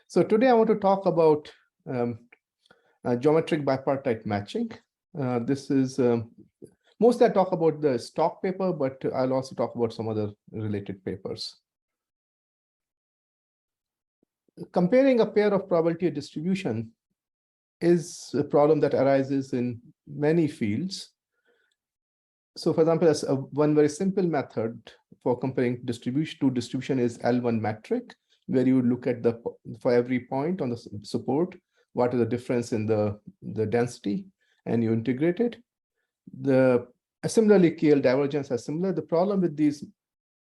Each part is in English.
So today I want to talk about geometric bipartite matching. This is mostly I talk about the stock paper, but I'll also talk about some other related papers. Comparing a pair of probability distribution is a problem that arises in many fields. So for example, as one very simple method for comparing distribution to distribution is L1 metric, where you look at for every point on the support, what is the difference in the density, and you integrate it. Similarly, KL divergence is similar. The problem with these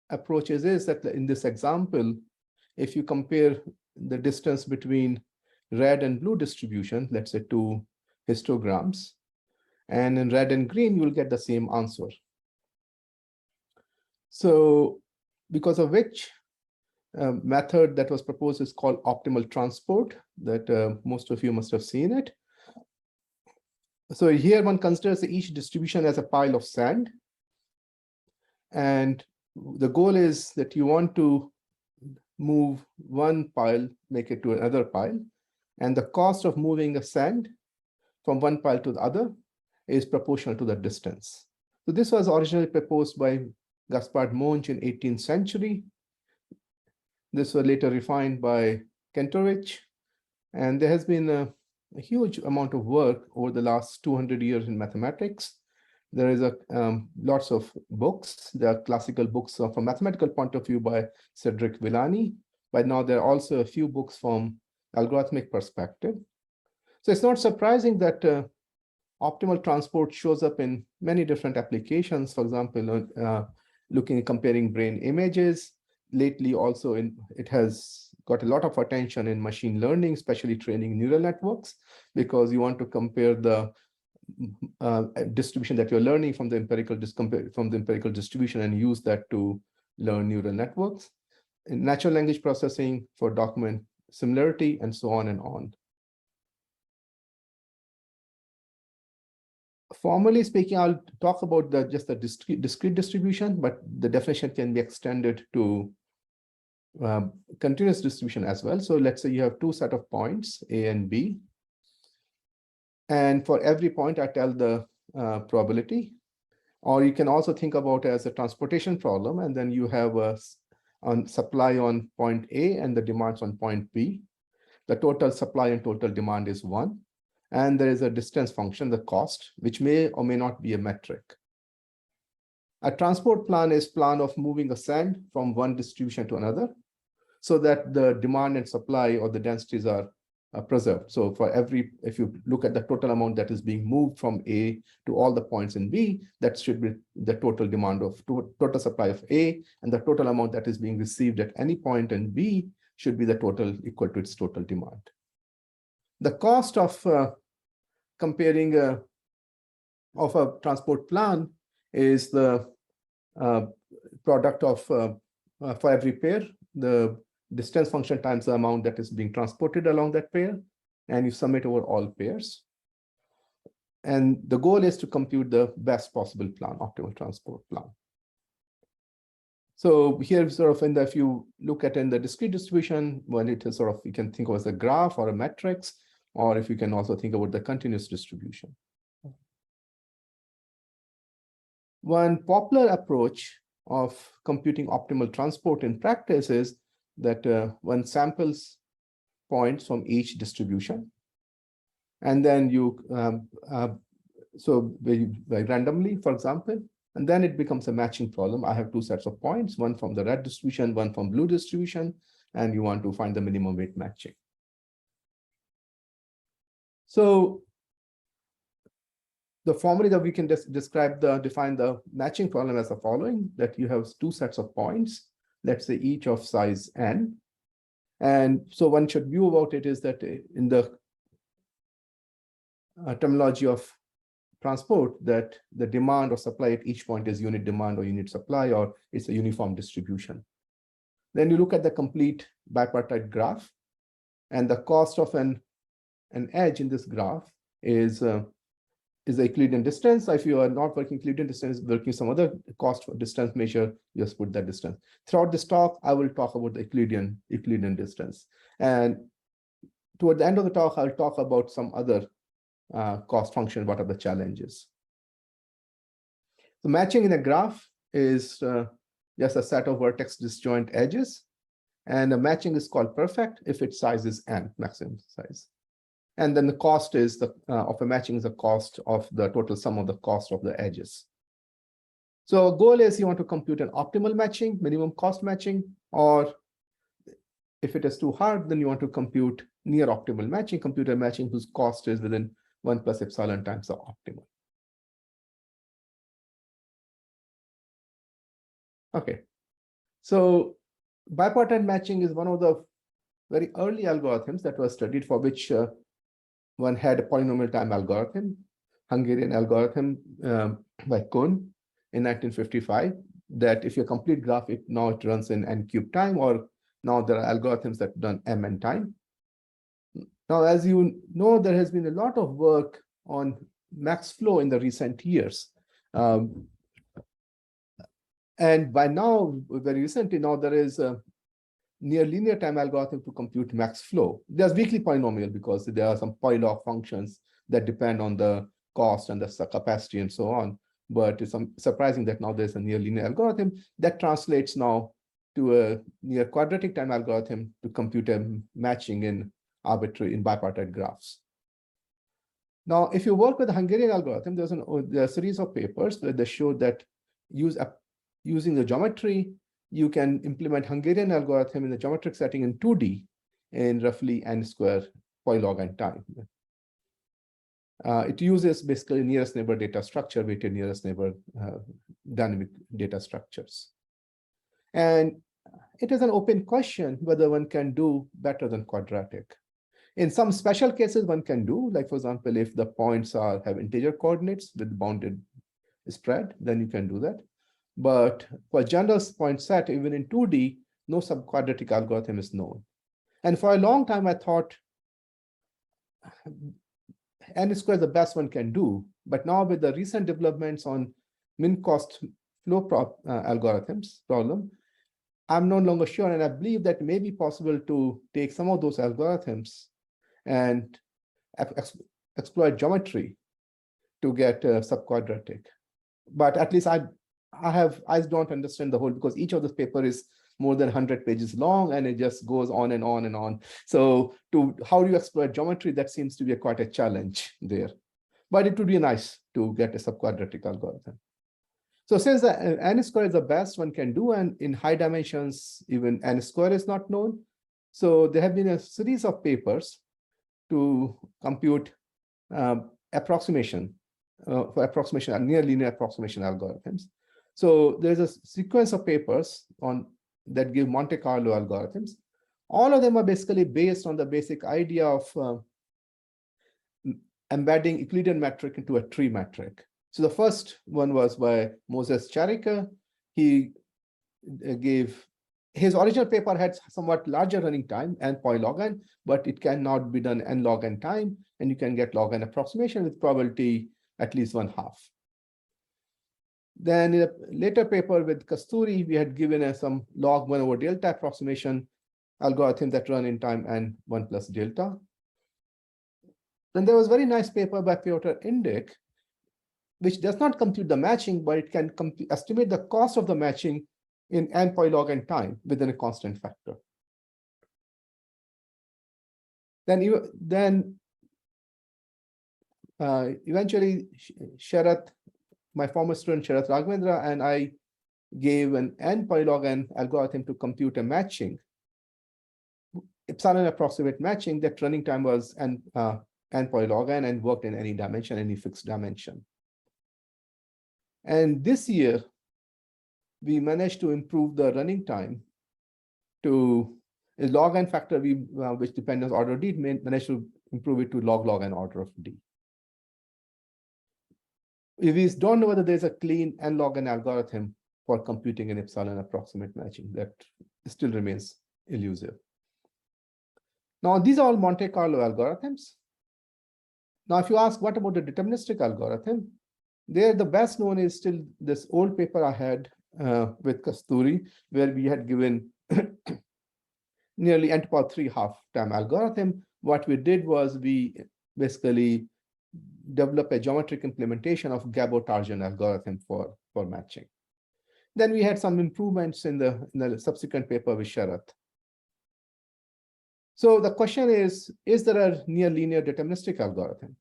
approaches is that in this example, if you compare the distance between red and blue distribution, let's say two histograms, and in red and green, you'll get the same answer. So because of which method that was proposed is called optimal transport, that most of you must have seen it. So here one considers each distribution as a pile of sand. And the goal is that you want to move one pile, make it to another pile. And the cost of moving a sand from one pile to the other is proportional to the distance. So this was originally proposed by Gaspard Monge in 18th century. This was later refined by Kantorowicz. And there has been a huge amount of work over the last 200 years in mathematics. There is lots of books. There are classical books from a mathematical point of view by Cedric Villani, but now there are also a few books from algorithmic perspective. So it's not surprising that optimal transport shows up in many different applications. For example, comparing brain images. Lately also it has got a lot of attention in machine learning, especially training neural networks, because you want to compare the distribution that you're learning from the empirical distribution and use that to learn neural networks. In natural language processing for document similarity, and so on and on. Formally speaking, I'll talk about just the discrete distribution, but the definition can be extended to continuous distribution as well. So let's say you have two set of points, A and B. And for every point, I tell the probability. Or you can also think about it as a transportation problem, and then you have a supply on point A and the demands on point B. The total supply and total demand is 1. And there is a distance function, the cost, which may or may not be a metric. A transport plan is plan of moving a sand from one distribution to another, so that the demand and supply or the densities are preserved. So for if you look at the total amount that is being moved from A to all the points in B, that should be the total demand of total supply of A, and the total amount that is being received at any point in B should be the total equal to its total demand. The cost of comparing of a transport plan is the product of for every pair, the distance function times the amount that is being transported along that pair, and you sum it over all pairs. And the goal is to compute the best possible plan, optimal transport plan. So here, sort of, if you look at in the discrete distribution, well, it is sort of, you can think of as a graph or a matrix, or if you can also think about the continuous distribution. One popular approach of computing optimal transport in practice is that one samples points from each distribution, and then you randomly, for example, and then it becomes a matching problem. I have two sets of points, one from the red distribution, one from blue distribution, and you want to find the minimum weight matching. So the formula that we can define the matching problem as the following: that you have two sets of points, let's say each of size n. And so one should view about it is that in the terminology of transport, that the demand or supply at each point is unit demand or unit supply, or it's a uniform distribution. Then you look at the complete bipartite graph, and the cost of an edge in this graph is the Euclidean distance. If you are not working Euclidean distance, working some other cost for distance measure, you just put that distance. Throughout this talk, I will talk about the Euclidean distance. And toward the end of the talk, I'll talk about some other cost functions, what are the challenges. The matching in a graph is just a set of vertex disjoint edges. And the matching is called perfect if its size is n, maximum size. And then the cost is of a matching is the cost of the total sum of the cost of the edges. So goal is you want to compute an optimal matching, minimum cost matching, or if it is too hard, then you want to compute near optimal matching, compute a matching whose cost is within 1 plus epsilon times the optimal. Okay, so bipartite matching is one of the very early algorithms that was studied, for which one had a polynomial time algorithm, Hungarian algorithm by Kuhn in 1955, that if you complete graph, it runs in n cube time, or now there are algorithms that run mn time. Now, as you know, there has been a lot of work on max flow in the recent years. And by now, very recently, now there is a near linear time algorithm to compute max flow. There's weakly polynomial because there are some polylog functions that depend on the cost and the capacity and so on. But it's surprising that now there's a near linear algorithm that translates now to a near quadratic time algorithm to compute a matching in bipartite graphs. Now, if you work with the Hungarian algorithm, there's a series of papers where they show that using the geometry, you can implement Hungarian algorithm in the geometric setting in 2D in roughly n square polylog n time. It uses basically nearest neighbor data structure, weighted nearest neighbor dynamic data structures. And it is an open question whether one can do better than quadratic. In some special cases, one can do, like for example, if the points have integer coordinates with bounded spread, then you can do that. But for general point set, even in 2D, no subquadratic algorithm is known. And for a long time, I thought n square is the best one can do. But now with the recent developments on min cost flow problem, I'm no longer sure. And I believe that it may be possible to take some of those algorithms and exploit geometry to get subquadratic. But at least I don't understand the whole, because each of this paper is more than 100 pages long and it just goes on and on and on. So how do you exploit geometry? That seems to be quite a challenge there. But it would be nice to get a subquadratic algorithm. So since the n square is the best one can do, and in high dimensions, even n square is not known. So there have been a series of papers to compute approximation, for approximation, near linear approximation algorithms. So there's a sequence of papers that give Monte-Carlo algorithms. All of them are basically based on the basic idea of embedding Euclidean metric into a tree metric. So the first one was by Moses Charika. He gave, his original paper had somewhat larger running time and polylog n, but it cannot be done n log n time, and you can get log n approximation with probability at least 1/2. Then in a later paper with Kasturi, we had given some log 1 over delta approximation algorithm that run in time n 1 plus delta. Then there was a very nice paper by Piotr Indyk, which does not compute the matching, but it can estimate the cost of the matching in n polylog n time within a constant factor. Then eventually my former student Sharath Raghvendra and I gave an n polylog n algorithm to compute a matching, epsilon approximate matching, that running time was n polylog n and worked in any dimension, any fixed dimension. And this year, we managed to improve the running time to a log n factor, which depends on order d, managed to improve it to log n order of d. We don't know whether there's a clean n log n algorithm for computing an epsilon approximate matching. That still remains elusive. Now, these are all Monte-Carlo algorithms. Now, if you ask, what about the deterministic algorithm? There, the best known is still this old paper I had with Kasturi, where we had given nearly n to the power 3 half-time algorithm. What we did was we basically developed a geometric implementation of Gabor-Tarjan algorithm for matching. Then we had some improvements in the subsequent paper with Sharath. So the question is there a near linear deterministic algorithm?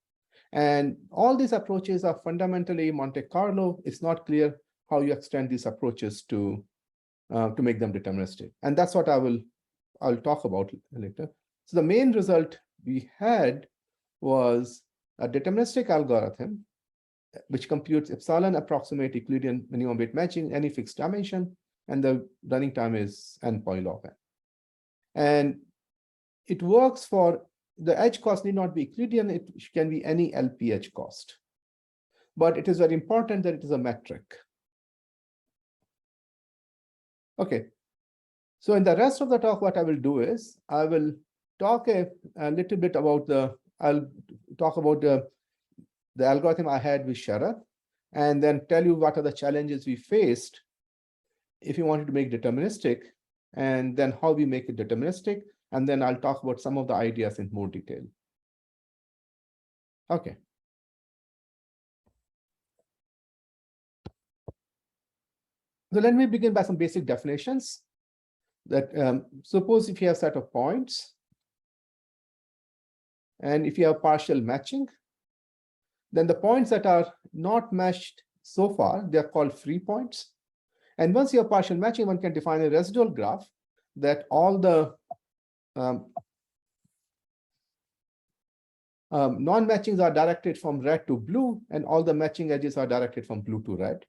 And all these approaches are fundamentally Monte-Carlo. It's not clear how you extend these approaches to make them deterministic. And that's what I'll talk about later. So the main result we had was a deterministic algorithm which computes epsilon approximate Euclidean minimum weight matching any fixed dimension, and the running time is n polylog n. And it works for the edge cost need not be Euclidean, it can be any LP edge cost. But it is very important that it is a metric. Okay. So in the rest of the talk, what I will do is I will talk a little bit about I'll talk about the algorithm I had with Sharath, and then tell you what are the challenges we faced if you wanted to make deterministic, and then how we make it deterministic. And then I'll talk about some of the ideas in more detail. Okay. So let me begin by some basic definitions. That suppose if you have a set of points, and if you have partial matching, then the points that are not matched so far, they are called free points. And once you have partial matching, one can define a residual graph that all the non-matchings are directed from red to blue, and all the matching edges are directed from blue to red.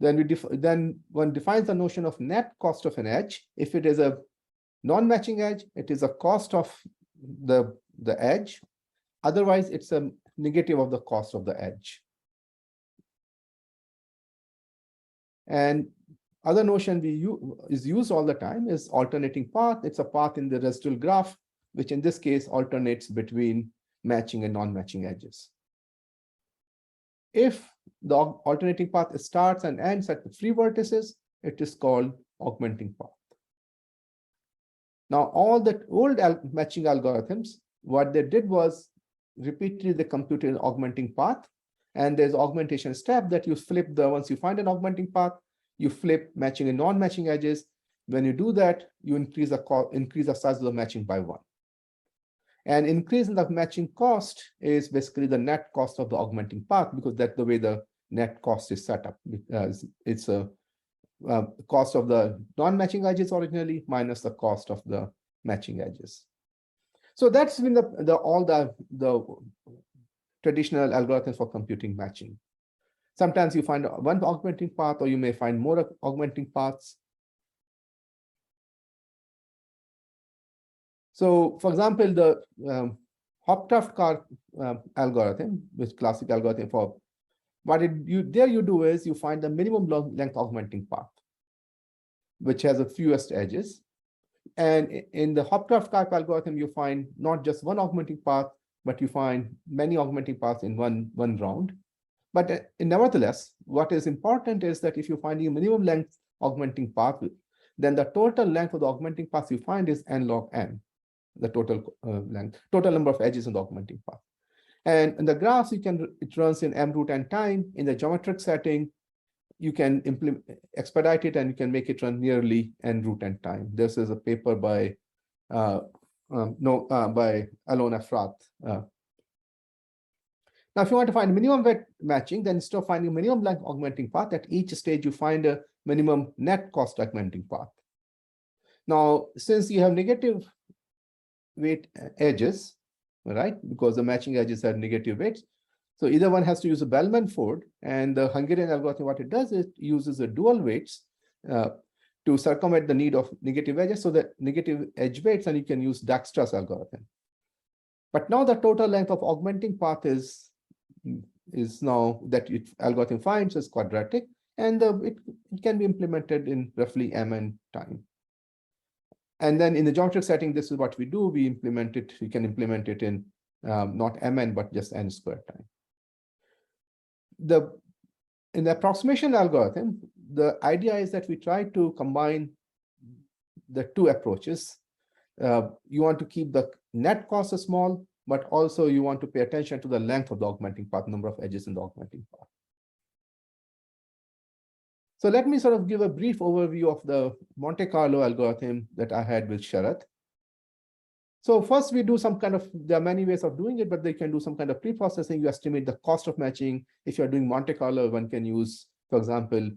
Then one defines the notion of net cost of an edge. If it is a non-matching edge, it is a cost of the edge. Otherwise, it's a negative of the cost of the edge. And other notion is used all the time is alternating path. It's a path in the residual graph, which in this case alternates between matching and non-matching edges. If the alternating path starts and ends at the free vertices, it is called augmenting path. Now, all the old matching algorithms, what they did was repeatedly they computed an augmenting path, and there's augmentation step that you flip once you find an augmenting path, you flip matching and non-matching edges. When you do that, you increase the size of the matching by 1. And increase in the matching cost is basically the net cost of the augmenting path, because that's the way the net cost is set up. It's a cost of the non-matching edges originally minus the cost of the matching edges. So that's been all the traditional algorithms for computing matching. Sometimes you find one augmenting path, or you may find more augmenting paths. So, for example, the Hopcroft algorithm, which classic algorithm for what you do is you find the minimum length augmenting path, which has the fewest edges. And in the Hopcroft algorithm, you find not just one augmenting path, but you find many augmenting paths in one round. But nevertheless, what is important is that if you find a minimum length augmenting path, then the total length of the augmenting path you find is n log n, the total length, total number of edges in the augmenting path. And in the graphs, it runs in m root n time. In the geometric setting, you can expedite it, and you can make it run nearly n root n time. This is a paper by by Alon Efrat. Now, if you want to find minimum weight matching, then instead of finding a minimum length augmenting path, at each stage you find a minimum net cost augmenting path. Now, since you have negative weight edges, right, because the matching edges have negative weights, so either one has to use a Bellman-Ford, and the Hungarian algorithm, what it does is it uses the dual weights to circumvent the need of negative edges, so that negative edge weights, and you can use Dijkstra's algorithm. But now the total length of augmenting path is now that algorithm finds is quadratic, and it can be implemented in roughly mn time. And then in the geometric setting, this is what we do. We implement it. We can implement it in not mn, but just n squared time. In the approximation algorithm, the idea is that we try to combine the two approaches. You want to keep the net cost small, but also you want to pay attention to the length of the augmenting path, number of edges in the augmenting path. So let me sort of give a brief overview of the Monte-Carlo algorithm that I had with Sharath. So first we do some kind of, there are many ways of doing it, but they can do some kind of pre-processing. You estimate the cost of matching. If you're doing Monte-Carlo, one can use, for example,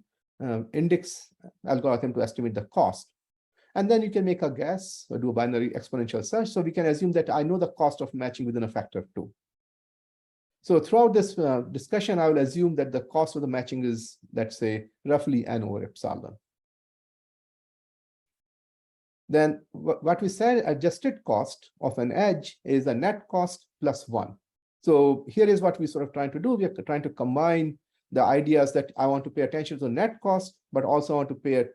index algorithm to estimate the cost. And then you can make a guess or do a binary exponential search. So we can assume that I know the cost of matching within a factor of 2. So throughout this discussion, I will assume that the cost of the matching is, let's say, roughly n over epsilon. Then what we said, adjusted cost of an edge is a net cost plus 1. So here is what we sort of trying to do. We are trying to combine the ideas that I want to pay attention to net cost, but also want to pay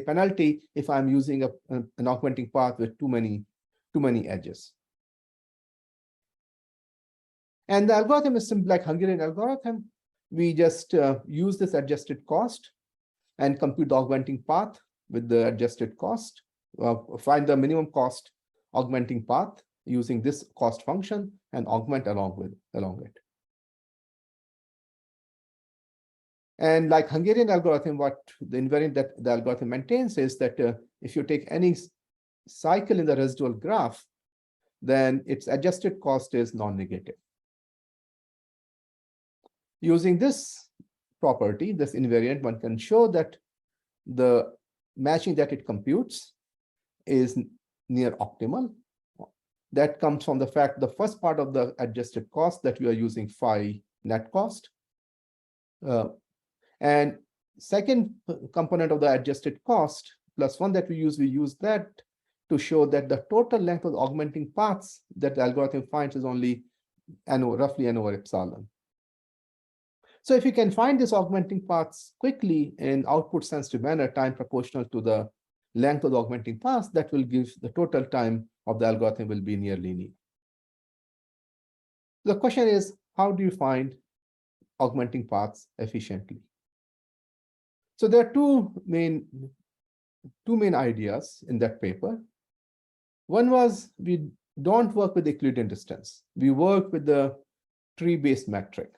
penalty if I'm using an augmenting path with too many edges. And the algorithm is simple, like Hungarian algorithm. We just use this adjusted cost and compute the augmenting path with the adjusted cost, find the minimum cost augmenting path using this cost function and augment along it. And like Hungarian algorithm, what the invariant that the algorithm maintains is that if you take any cycle in the residual graph, then its adjusted cost is non-negative. Using this property, this invariant, one can show that the matching that it computes is near optimal. That comes from the fact the first part of the adjusted cost that we are using phi net cost. And second component of the adjusted cost plus 1 that we use that to show that the total length of the augmenting paths that the algorithm finds is only roughly n over epsilon. So if you can find these augmenting paths quickly in output sensitive manner, time proportional to the length of the augmenting paths, that will give the total time of the algorithm will be near linear. The question is, how do you find augmenting paths efficiently? So there are two main ideas in that paper. One was we don't work with Euclidean distance. We work with the tree-based metric.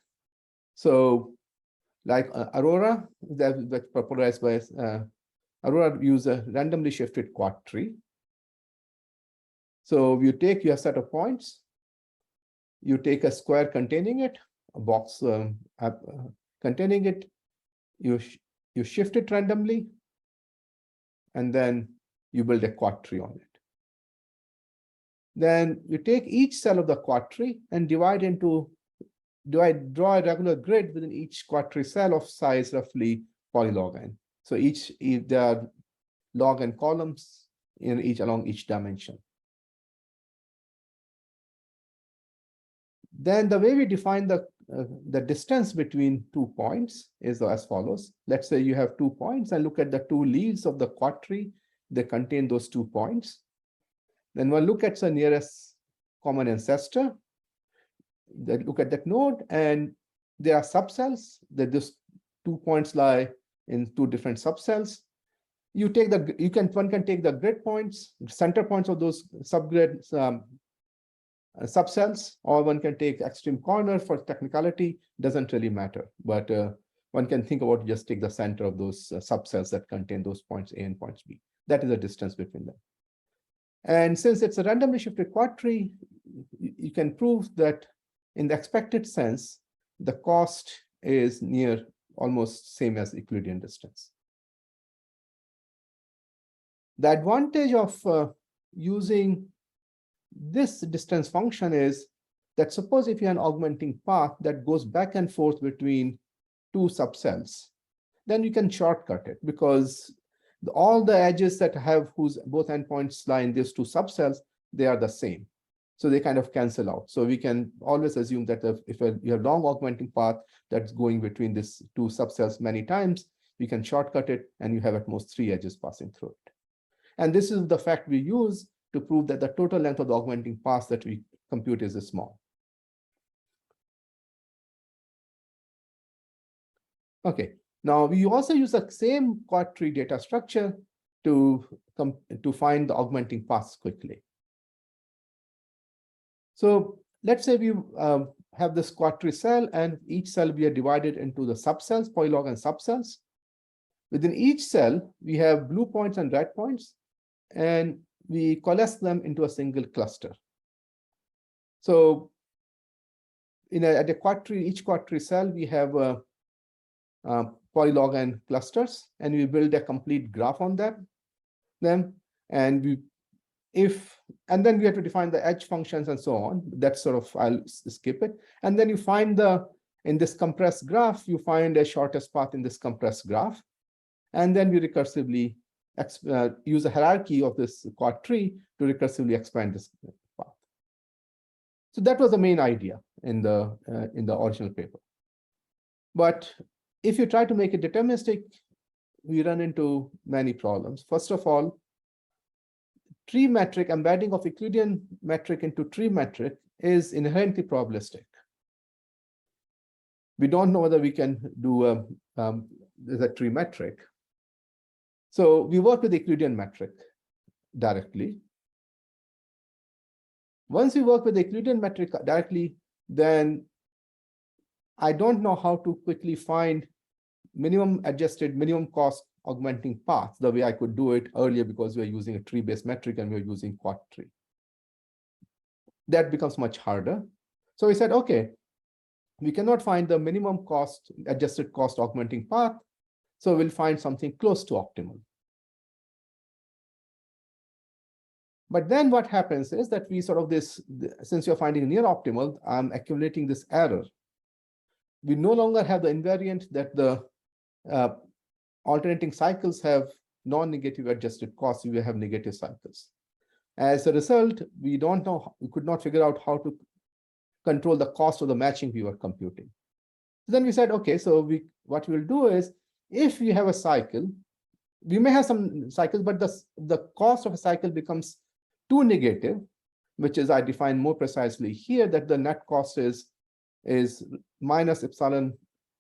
So like Aurora, that's popularized by Aurora, use a randomly shifted quad tree. So you take your set of points, you take a square containing it, a box containing it, you shift it randomly, and then you build a quad tree on it. Then you take each cell of the quad tree and draw a regular grid within each quad tree cell of size roughly polylog n. So there are log n columns along each dimension. Then the way we define the distance between 2 points is as follows. Let's say you have 2 points and look at the 2 leaves of the quad tree. They contain those 2 points. Then we'll look at the nearest common ancestor. Then look at that node, and there are subcells that these 2 points lie in 2 different subcells. One can take the grid points, center points of those subgrid subcells, or one can take extreme corner for technicality, doesn't really matter. But one can think about just take the center of those subcells that contain those points A and points B. That is the distance between them. And since it's a randomly shifted quad tree, you can prove that in the expected sense, the cost is near almost same as Euclidean distance. The advantage of using this distance function is that suppose if you have an augmenting path that goes back and forth between 2 subcells, then you can shortcut it because all the edges that have whose both endpoints lie in these 2 subcells, they are the same. So they kind of cancel out. So we can always assume that if you have long augmenting path that's going between these 2 subcells many times, we can shortcut it and you have at most 3 edges passing through it. And this is the fact we use to prove that the total length of the augmenting path that we compute is small. Okay, now we also use the same quad tree data structure to find the augmenting paths quickly. So let's say we have this quadtree cell, and each cell we are divided into the subcells, polylog and subcells. Within each cell, we have blue points and red points, and we coalesce them into a single cluster. So at a quadtree, each quadtree cell, we have polylog and clusters, and we build a complete graph on them. And then we have to define the edge functions and so on. That's sort of, I'll skip it. And then you find in this compressed graph, you find a shortest path in this compressed graph. And then we recursively use a hierarchy of this quadtree to recursively expand this path. So that was the main idea in the original paper. But if you try to make it deterministic, we run into many problems. First of all, tree metric, embedding of Euclidean metric into tree metric is inherently probabilistic. We don't know whether we can do a tree metric. So we work with Euclidean metric directly. Once we work with the Euclidean metric directly, then I don't know how to quickly find minimum cost augmenting paths the way I could do it earlier, because we are using a tree-based metric and we're using quadtree. That becomes much harder. So we said, okay, we cannot find the minimum cost, adjusted cost augmenting path, so we'll find something close to optimal. But then what happens is that we sort of since you're finding near optimal, I'm accumulating this error. We no longer have the invariant that the alternating cycles have non-negative adjusted costs. We have negative cycles. As a result, we could not figure out how to control the cost of the matching we were computing. Then we said, okay, so what we'll do is, if we have a cycle, we may have some cycles, but the cost of a cycle becomes too negative, which is I define more precisely here that the net cost is minus epsilon,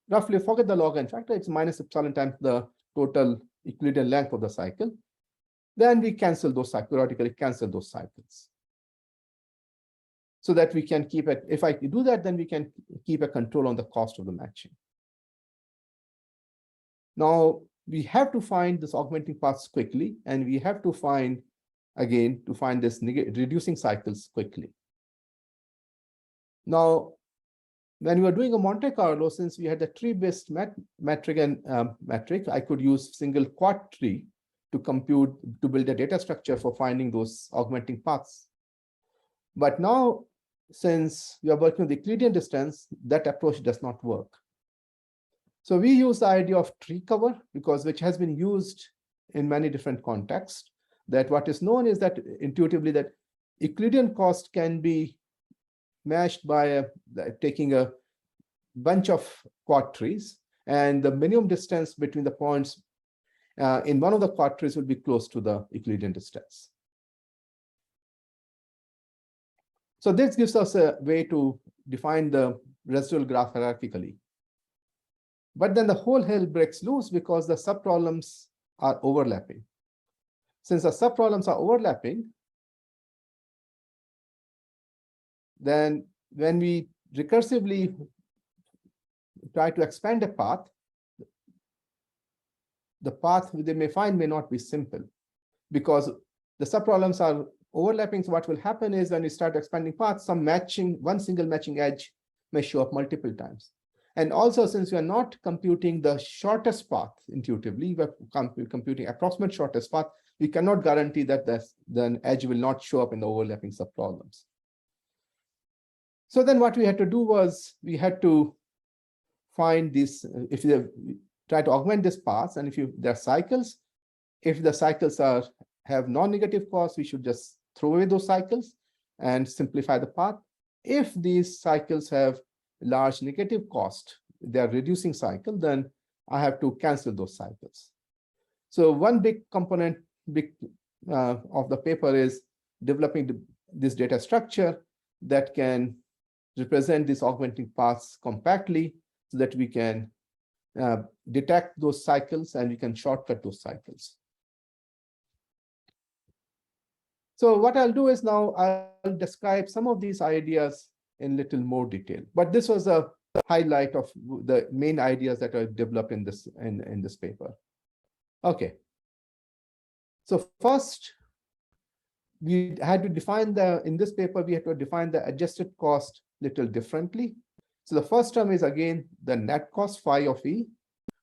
roughly forget the log n factor, it's minus epsilon times the total Euclidean length of the cycle. Then we cancel those cycles, periodically cancel those cycles. So that we can keep it, if I do that, then we can keep a control on the cost of the matching. Now, we have to find this augmenting paths quickly, and we have to find this reducing cycles quickly. Now, when we were doing a Monte-Carlo, since we had the tree-based metric, I could use single quadtree to build a data structure for finding those augmenting paths. But now, since we are working with the Euclidean distance, that approach does not work. So we use the idea of tree cover, which has been used in many different contexts, that what is known is that intuitively that Euclidean cost can be matched by taking a bunch of quadtrees, and the minimum distance between the points in one of the quadtrees will be close to the Euclidean distance. So this gives us a way to define the residual graph hierarchically. But then the whole hell breaks loose because the subproblems are overlapping. Since the subproblems are overlapping, then when we recursively try to expand a path, the path they may find may not be simple, because the subproblems are overlapping. So what will happen is when we start expanding paths, one single matching edge may show up multiple times. And also, since we are not computing the shortest path intuitively, we're computing approximate shortest path, we cannot guarantee that the edge will not show up in the overlapping subproblems. So then what we had to do was we had to find these, if you try to augment these paths, and if there are cycles, if the cycles have non-negative costs, we should just throw away those cycles and simplify the path. If these cycles have large negative cost, they are reducing cycle, then I have to cancel those cycles. So one big component of the paper is developing this data structure that can represent these augmenting paths compactly so that we can detect those cycles and we can shortcut those cycles. So what I'll do is now I'll describe some of these ideas in little more detail. But this was a highlight of the main ideas that are developed in this paper. Okay. So first, we had to define in this paper, we had to define the adjusted cost little differently. So the first term is again the net cost phi of E,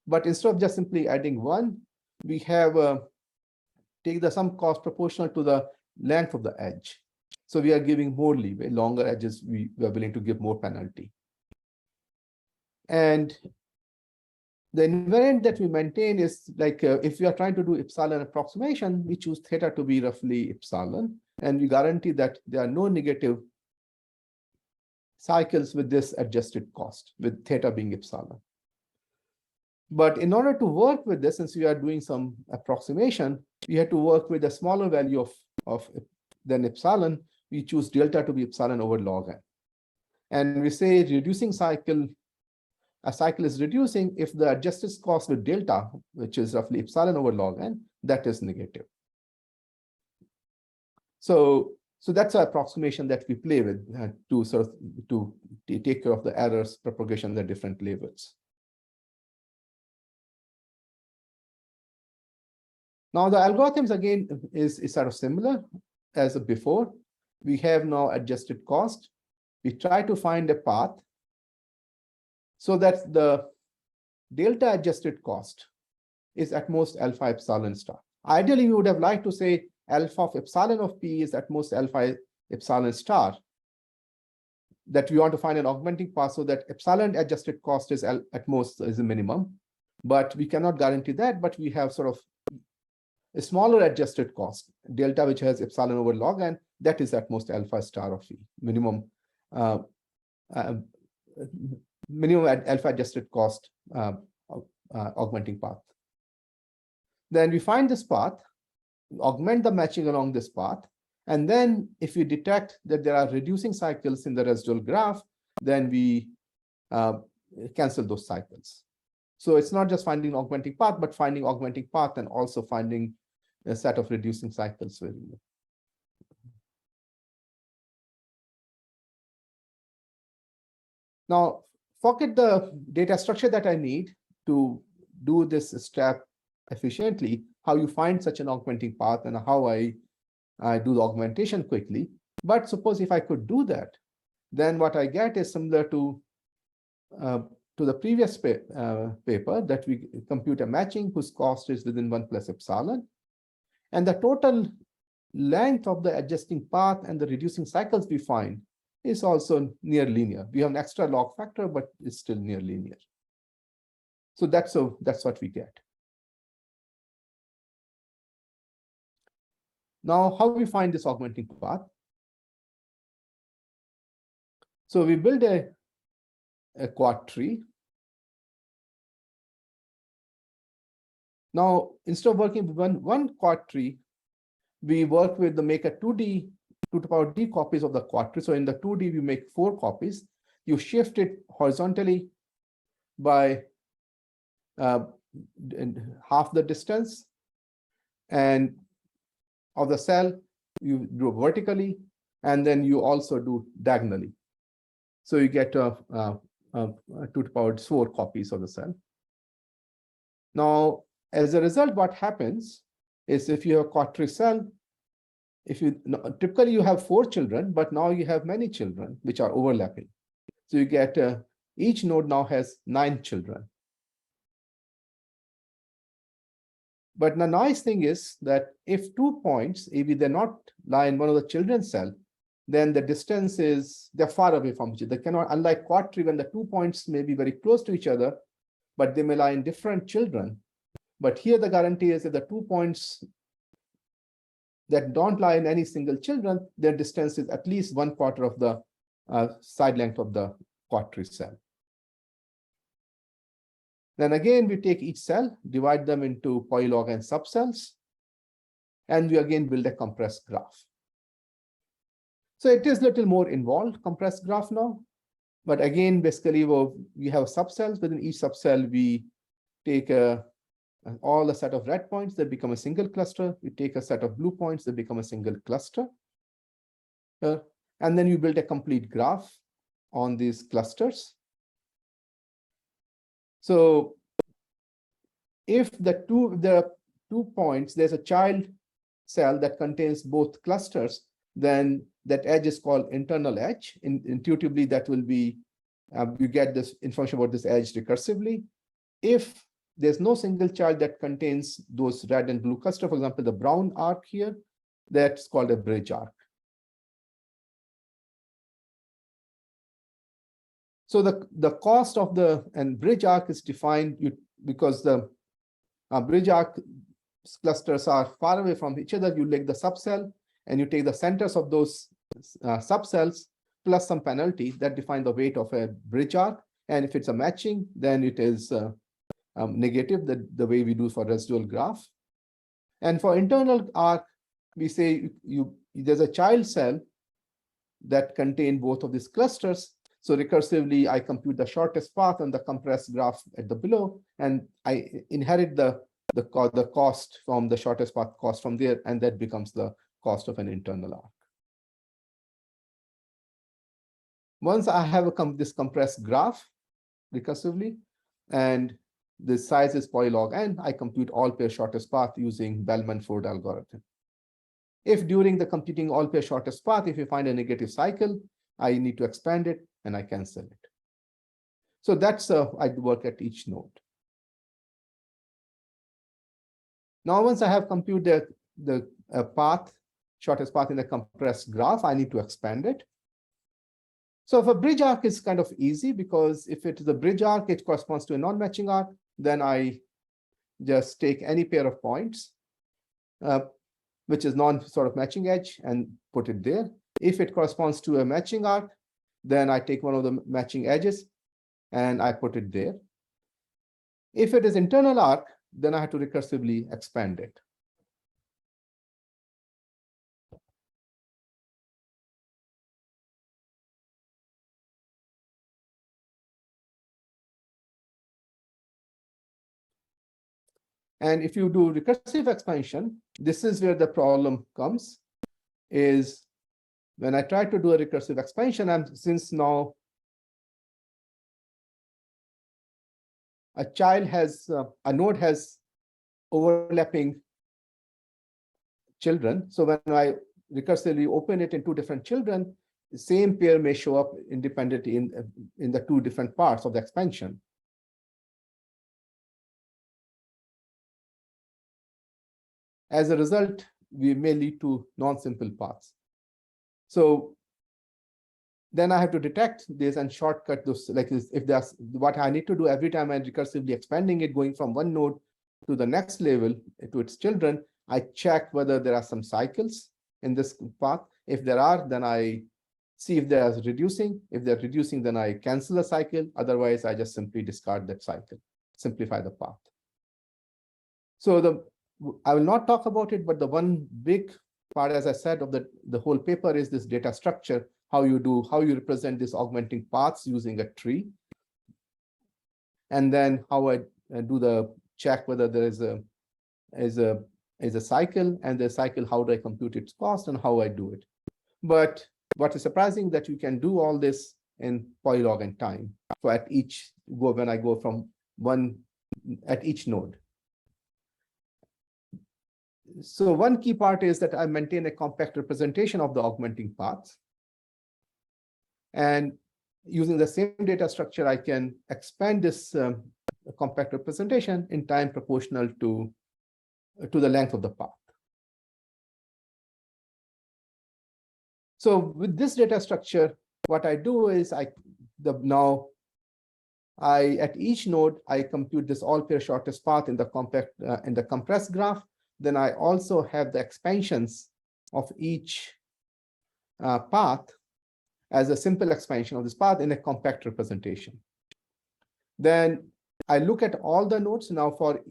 but instead of just simply adding 1, we have take the sum cost proportional to the length of the edge. So we are giving more leeway, longer edges, we are willing to give more penalty. And the invariant that we maintain is like if we are trying to do epsilon approximation, we choose theta to be roughly epsilon, and we guarantee that there are no negative cycles with this adjusted cost, with theta being epsilon. But in order to work with this, since we are doing some approximation, we had to work with a smaller value than epsilon. We choose delta to be epsilon over log n. And we say reducing cycle, a cycle is reducing if the adjusted cost with delta, which is roughly epsilon over log n, that is negative. So that's an approximation that we play with to take care of the errors propagation at different levels. Now the algorithms again is sort of similar as before. We have now adjusted cost. We try to find a path so that the delta adjusted cost is at most alpha epsilon star. Ideally, we would have liked to say alpha of epsilon of P is at most alpha epsilon star, that we want to find an augmenting path so that epsilon adjusted cost is at most is a minimum, but we cannot guarantee that, but we have sort of a smaller adjusted cost, delta which has epsilon over log n, that is at most alpha star of E, minimum alpha adjusted cost augmenting path. Then we find this path, augment the matching along this path, and then if we detect that there are reducing cycles in the residual graph, then we cancel those cycles. So it's not just finding augmenting path, but finding augmenting path and also finding a set of reducing cycles. Now, forget the data structure that I need to do this step efficiently, how you find such an augmenting path and how I do the augmentation quickly. But suppose if I could do that, then what I get is similar to the previous paper, that we compute a matching whose cost is within 1 plus epsilon. And the total length of the adjusting path and the reducing cycles we find is also near linear. We have an extra log factor, but it's still near linear. So that's what we get. Now, how do we find this augmenting path? So we build a quad tree. Now, instead of working with one quad tree, we work with make a 2 to the power d copies of the quad tree. So in the 2D, we make 4 copies. You shift it horizontally by half the distance, and of the cell, you do vertically, and then you also do diagonally. So you get 2 to the power 4 copies of the cell. Now, as a result, what happens is if you have a quad tree cell, typically you have 4 children, but now you have many children which are overlapping. So you get each node now has 9 children. But the nice thing is that if 2 points, if they not lie in one of the children's cell, then the distance is, they're far away from each other. They cannot, unlike quad tree, when the 2 points may be very close to each other, but they may lie in different children. But here the guarantee is that the 2 points that don't lie in any single children, their distance is at least 1/4 of the side length of the quad tree cell. Then again, we take each cell, divide them into polylog and subcells, and we again build a compressed graph. So it is a little more involved compressed graph now, but again, basically we have subcells. Within each subcell, we take all a set of red points, they become a single cluster. You take a set of blue points, they become a single cluster. And then you build a complete graph on these clusters. So if there are 2 points, there's a child cell that contains both clusters, then that edge is called internal edge. Intuitively, that will be, you get this information about this edge recursively. If there's no single child that contains those red and blue cluster, for example, the brown arc here, that's called a bridge arc. So the cost of and bridge arc is defined because the bridge arc clusters are far away from each other. You take the subcell and you take the centers of those subcells plus some penalty that define the weight of a bridge arc. And if it's a matching, then it is negative, the way we do for residual graph. And for internal arc, we say there's a child cell that contain both of these clusters. So recursively, I compute the shortest path on the compressed graph at the below, and I inherit the cost from the shortest path cost from there, and that becomes the cost of an internal arc. Once I have this compressed graph recursively, and the size is polylog n, I compute all pair shortest path using Bellman-Ford algorithm. If during the computing all pair shortest path, if you find a negative cycle, I need to expand it and I cancel it. So that's I work at each node. Now, once I have computed the path, shortest path in the compressed graph, I need to expand it. So if a bridge arc is kind of easy, because if it is a bridge arc, it corresponds to a non-matching arc, then I just take any pair of points, which is non-sort of matching edge, and put it there. If it corresponds to a matching arc, then I take one of the matching edges and I put it there. If it is internal arc, then I have to recursively expand it. And if you do recursive expansion, this is where the problem comes, is when I try to do a recursive expansion, and since now a node has overlapping children. So when I recursively open it in 2 different children, the same pair may show up independently in the 2 different parts of the expansion. As a result, we may lead to non-simple paths. So then I have to detect this and shortcut those, like this, if that's what I need to do every time I'm recursively expanding it, going from one node to the next level to its children, I check whether there are some cycles in this path. If there are, then I see if they are reducing. If they're reducing, then I cancel the cycle. Otherwise, I just simply discard that cycle, simplify the path. So I will not talk about it, but the one big part, as I said, of the whole paper is this data structure, how you represent these augmenting paths using a tree. And then how I do the check whether there is a cycle, and the cycle, how do I compute its cost and how I do it. But what is surprising that you can do all this in polylog and time. So at each when I go from one at each node. So one key part is that I maintain a compact representation of the augmenting paths. And using the same data structure, I can expand this compact representation in time proportional to the length of the path. So with this data structure, what I do is at each node, I compute this all pair shortest path in the compressed graph. Then I also have the expansions of each path as a simple expansion of this path in a compact representation. Then I look at all the nodes. Now for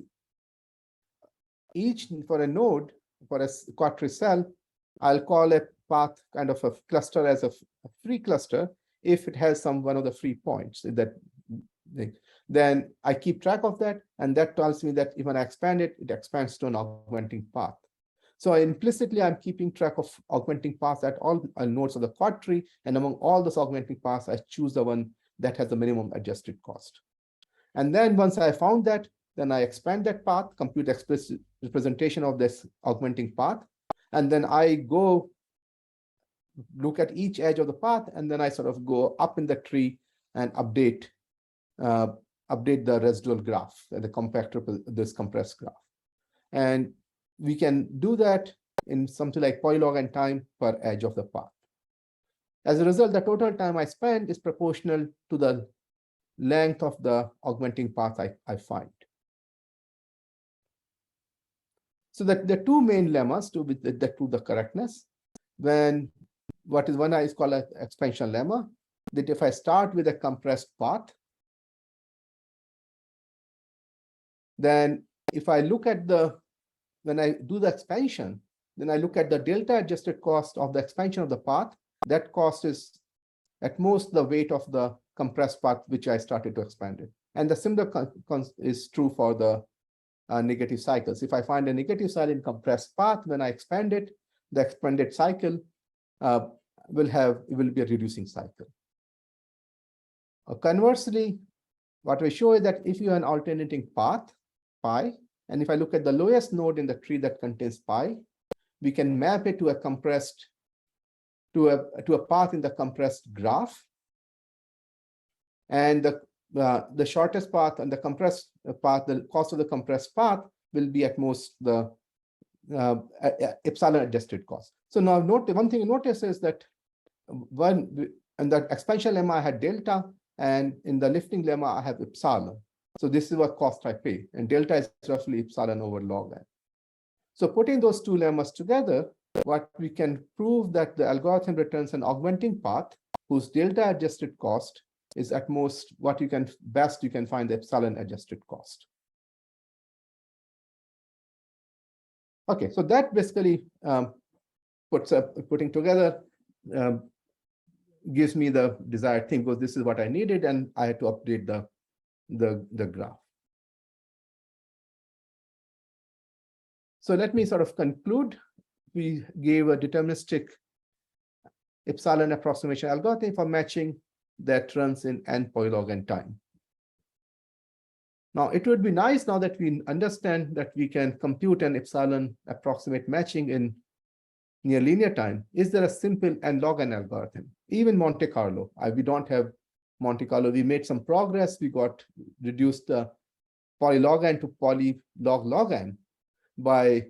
a node, for a quadtree cell, I'll call a path kind of a cluster as a free cluster if it has one of the free points that then I keep track of that, and that tells me that when I expand it, it expands to an augmenting path. So implicitly, I'm keeping track of augmenting paths at all nodes of the quad tree, and among all those augmenting paths, I choose the one that has the minimum adjusted cost. And then once I found that, then I expand that path, compute explicit representation of this augmenting path, and then I go look at each edge of the path, and then I sort of go up in the tree and update the residual graph, the this compressed graph. And we can do that in something like polylog and time per edge of the path. As a result, the total time I spend is proportional to the length of the augmenting path I find. So that the two main lemmas that prove the correctness, one is called an expansion lemma, that if I start with a compressed path, then if I look at when I do the expansion, then I look at the delta adjusted cost of the expansion of the path. That cost is at most the weight of the compressed path which I started to expand it. And the similar is true for the negative cycles. If I find a negative cycle in compressed path, when I expand it, the expanded cycle will be a reducing cycle. Conversely, what we show is that if you have an alternating path, pi, and if I look at the lowest node in the tree that contains pi, we can map it to a compressed, to a path in the compressed graph. And the shortest path and the compressed path, the cost of the compressed path will be at most the epsilon adjusted cost. So now one thing you notice is that in the expansion lemma I had delta, and in the lifting lemma I have epsilon. So this is what cost I pay, and delta is roughly epsilon over log n. So putting those two lemmas together, what we can prove that the algorithm returns an augmenting path whose delta adjusted cost is at most what you can find the epsilon adjusted cost. Okay, so that basically putting together gives me the desired thing, because this is what I needed, and I had to update the graph. So let me sort of conclude. We gave a deterministic epsilon approximation algorithm for matching that runs in n polylog n time. Now, it would be nice now that we understand that we can compute an epsilon approximate matching in near linear time. Is there a simple n log n algorithm? Even Monte-Carlo, we don't have Monte-Carlo. We made some progress. We reduced the polylog n to polylog log n by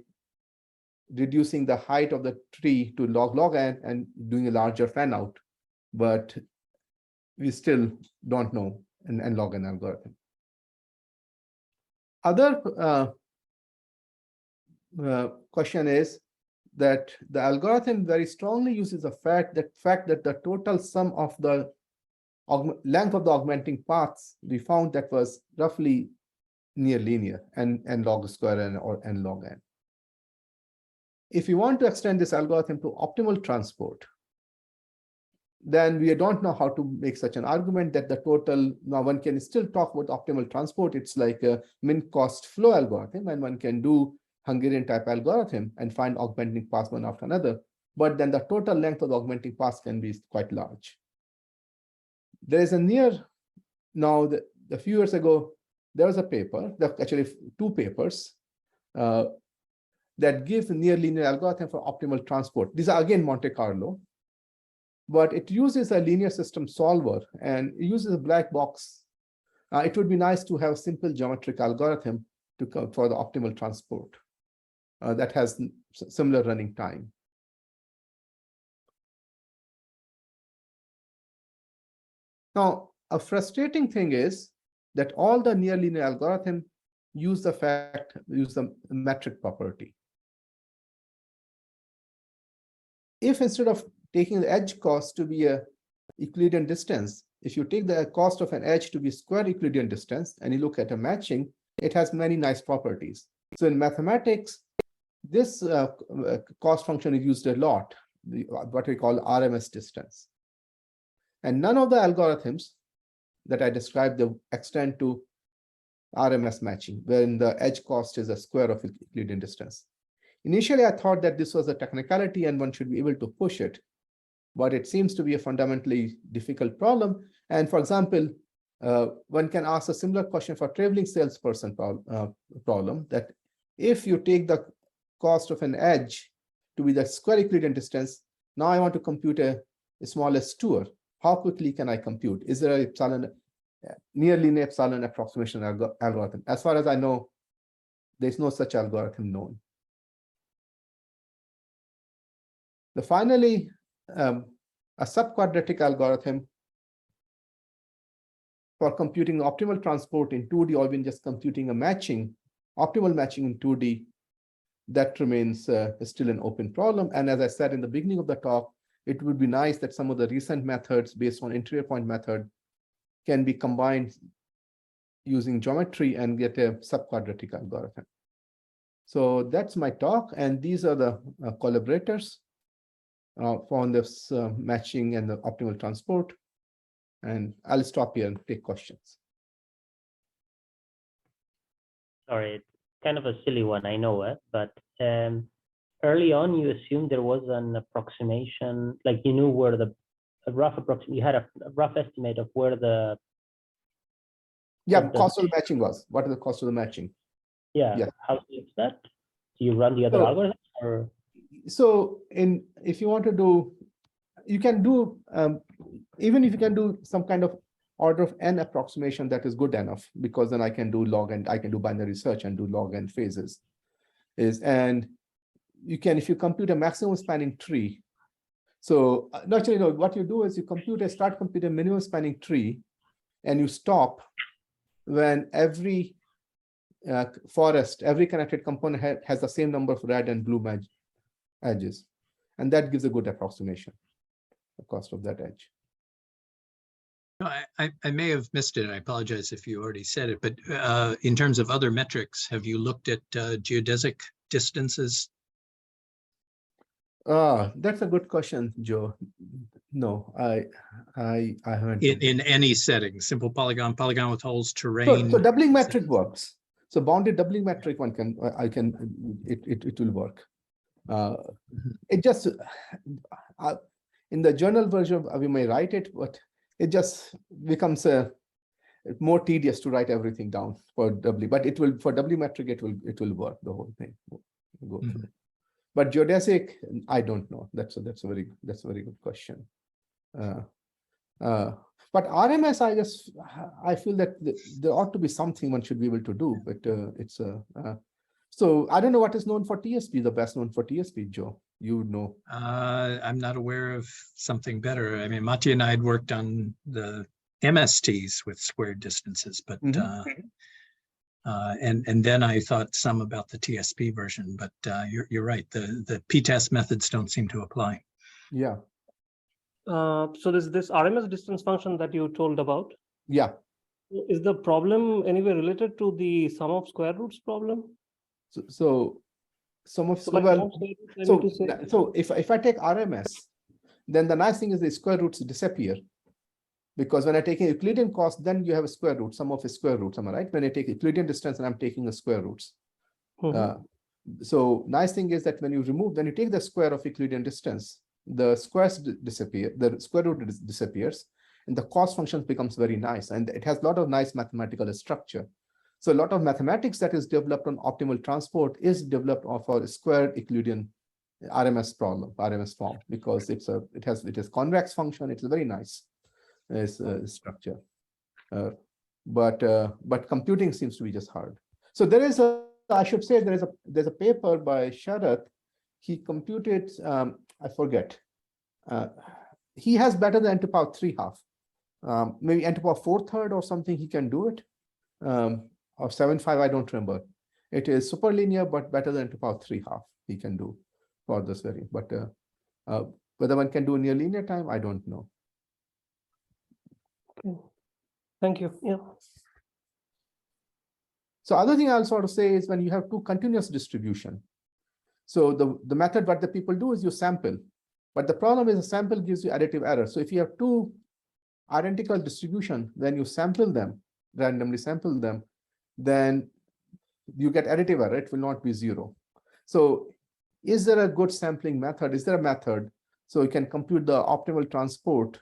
reducing the height of the tree to log n and doing a larger fan out. But we still don't know an n log n algorithm. Other question is that the algorithm very strongly uses the fact that the total sum of the length of the augmenting paths we found that was roughly near linear, n log square n or n log n. If you want to extend this algorithm to optimal transport, then we don't know how to make such an argument that the total, now one can still talk about optimal transport. It's like a min cost flow algorithm, and one can do Hungarian type algorithm and find augmenting paths one after another. But then the total length of the augmenting paths can be quite large. There is a few years ago, there was a paper, actually two papers, that gives a near linear algorithm for optimal transport. These are again Monte-Carlo, but it uses a linear system solver and it uses a black box. It would be nice to have a simple geometric algorithm for the optimal transport that has similar running time. Now, a frustrating thing is that all the near linear algorithm use the metric property. If instead of taking the edge cost to be a Euclidean distance, if you take the cost of an edge to be square Euclidean distance and you look at a matching, it has many nice properties. So in mathematics, this cost function is used a lot, what we call RMS distance. And none of the algorithms that I described the extent to RMS matching, wherein the edge cost is a square of Euclidean distance. Initially, I thought that this was a technicality and one should be able to push it, but it seems to be a fundamentally difficult problem. And for example, one can ask a similar question for traveling salesperson problem, that if you take the cost of an edge to be the square Euclidean distance, now I want to compute a smallest tour. How quickly can I compute? Is there a near linear epsilon approximation algorithm? As far as I know, there's no such algorithm known. Finally, a subquadratic algorithm for computing optimal transport in 2D, or even just computing a matching, optimal matching in 2D, that remains still an open problem. And as I said in the beginning of the talk, it would be nice that some of the recent methods based on interior point method can be combined using geometry and get a subquadratic algorithm. So that's my talk, and these are the collaborators on this matching and the optimal transport. And I'll stop here and take questions. Sorry, it's kind of a silly one, I know it, but early on you assumed there was an approximation, like you knew where the you had a rough estimate of where the cost of the matching was. What is the cost of the matching? Yeah. How do you fix that? Do you run the other algorithm, or? So if you want to do, you can do, even if you can do some kind of order of n approximation, that is good enough, because then I can do log and I can do binary search and do log n phases. And you can, if you compute a maximum spanning tree. So naturally, what you do is you start computing a minimum spanning tree, and you stop when every forest, every connected component has the same number of red and blue edges. And that gives a good approximation, the cost of that edge. I may have missed it. I apologize if you already said it, but in terms of other metrics, have you looked at geodesic distances? That's a good question, Joe. No, I haven't. In any setting, simple polygon with holes, terrain. So doubling metric works. So bounded doubling metric, it will work. It just, in the journal version, we may write it, but it just becomes more tedious to write everything down for doubling. But it will, for doubling metric, it will work, the whole thing go through. But geodesic, I don't know. That's a very good question. But RMS, I feel that there ought to be something one should be able to do, but it's so I don't know what is known for TSP, the best known for TSP, Joe. You know. I'm not aware of something better. I mean, Matti and I had worked on the MSTs with squared distances, but and then I thought some about the TSP version, but you're right. The p-test methods don't seem to apply. Yeah. So there's this RMS distance function that you told about. Yeah. Is the problem anyway related to the sum of square roots problem? So if I take RMS, then the nice thing is the square roots disappear. Because when I take a Euclidean cost, then you have a square root, sum of a square roots, am I right? When I take Euclidean distance and I'm taking a square roots. So nice thing is that when you take the square of Euclidean distance, the squares disappear, the square root disappears, and the cost function becomes very nice. And it has a lot of nice mathematical structure. So a lot of mathematics that is developed on optimal transport is developed for a square Euclidean RMS form, because it has convex function. It's a very nice structure. But computing seems to be just hard. So I should say there's a paper by Sharath. He computed, I forget. He has better than n to power 3/2. Maybe n to power 4/3 or something, he can do it. Or 7/5, I don't remember. It is superlinear, but better than n to power 3/2 he can do for this variant. But whether one can do near linear time, I don't know. Okay. Thank you. Yeah. So other thing I also want to say is when you have two continuous distribution. So the method what the people do is you sample, but the problem is the sample gives you additive error. So if you have two identical distribution, when you sample them, randomly sample them, then you get additive error, it will not be 0. So is there a good sampling method? Is there a method so you can compute the optimal transport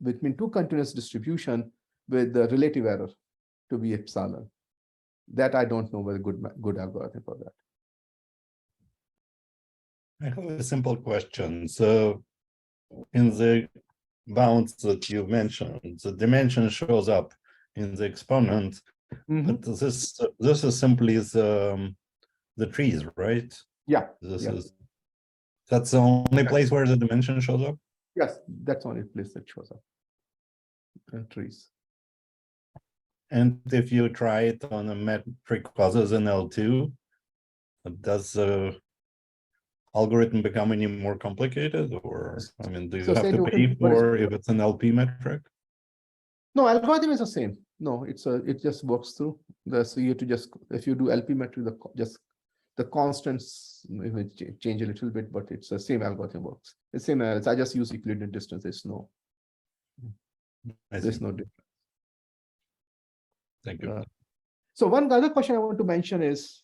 between two continuous distribution with the relative error to be epsilon? That I don't know whether good algorithm for that. I have a simple question. So in the bounds that you mentioned, the dimension shows up in the exponent, but this is simply the trees, right? Yeah. This yeah. is that's the only place where the dimension shows up. Yes, that's the only place that shows up. And trees. And if you try it on a metric causes in L2, does the algorithm become any more complicated? Or, I mean, do you So have say to you pay can- more if it's an LP metric? No, algorithm is the same. No, it just works through. So you have to just, if you do LP metric, the constants will change a little bit, but it's the same algorithm works. The same as I just use Euclidean distance. There's no difference. Thank you. So one other question I want to mention is,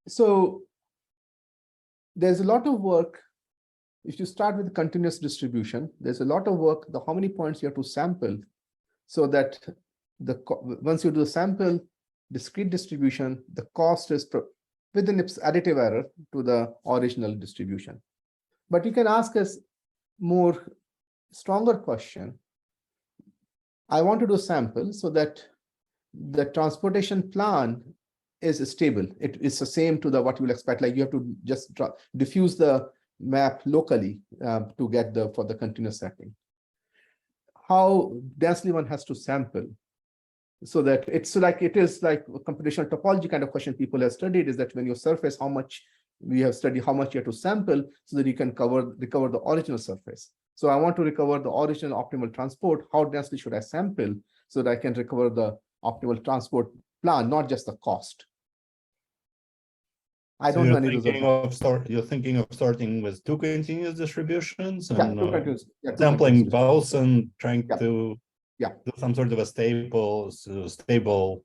so there's a lot of work. If you start with continuous distribution, there's a lot of work, how many points you have to sample so that once you do the sample discrete distribution, the cost is within its additive error to the original distribution. But you can ask us more stronger question. I want to do sample so that the transportation plan is stable. It's the same to what you will expect. Like you have to just diffuse the map locally to get for the continuous setting. How densely one has to sample so that it's like it is like a computational topology kind of question people have studied, is that when you surface, how much we have studied how much you have to sample so that you can recover the original surface. So I want to recover the original optimal transport. How densely should I sample so that I can recover the optimal transport plan, not just the cost? I don't know any results. You're thinking of starting with two continuous distributions and two sampling continuous both and trying Yeah. to Yeah. do some sort of a stable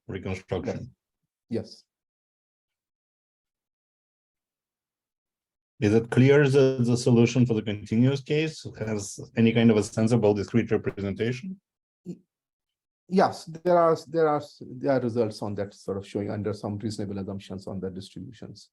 reconstruction. Yes. Is it clear that the solution for the continuous case has any kind of a sensible discrete representation? Yes, there are results on that sort of showing under some reasonable assumptions on the distributions.